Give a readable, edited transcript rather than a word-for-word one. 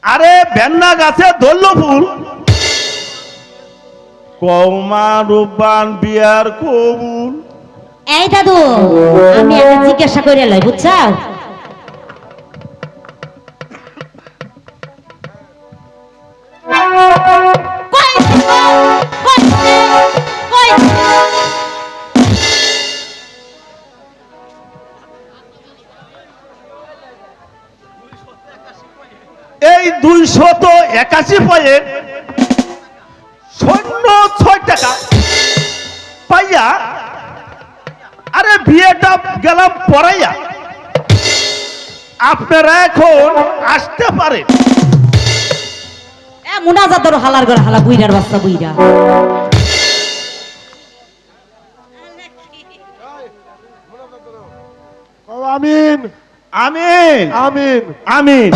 আরে ভেন্না গাছে ধরল ফুল কৌমা রূপবান বিয়ার কবুল। এই দাদু আমি একটা জিজ্ঞাসা করে লই বুঝছাও এই 281 পয়েন্ট শূন্য 6 টাকা পাইয়া আরে বিয়েটা গেলাম পড়াইয়া আপনারা এখন আসতে পারেন। মুনাজাত ধরো হালার ঘর হালা বুইরার বাচ্চা বুইরা আমিন আমিন আমিন আমিন।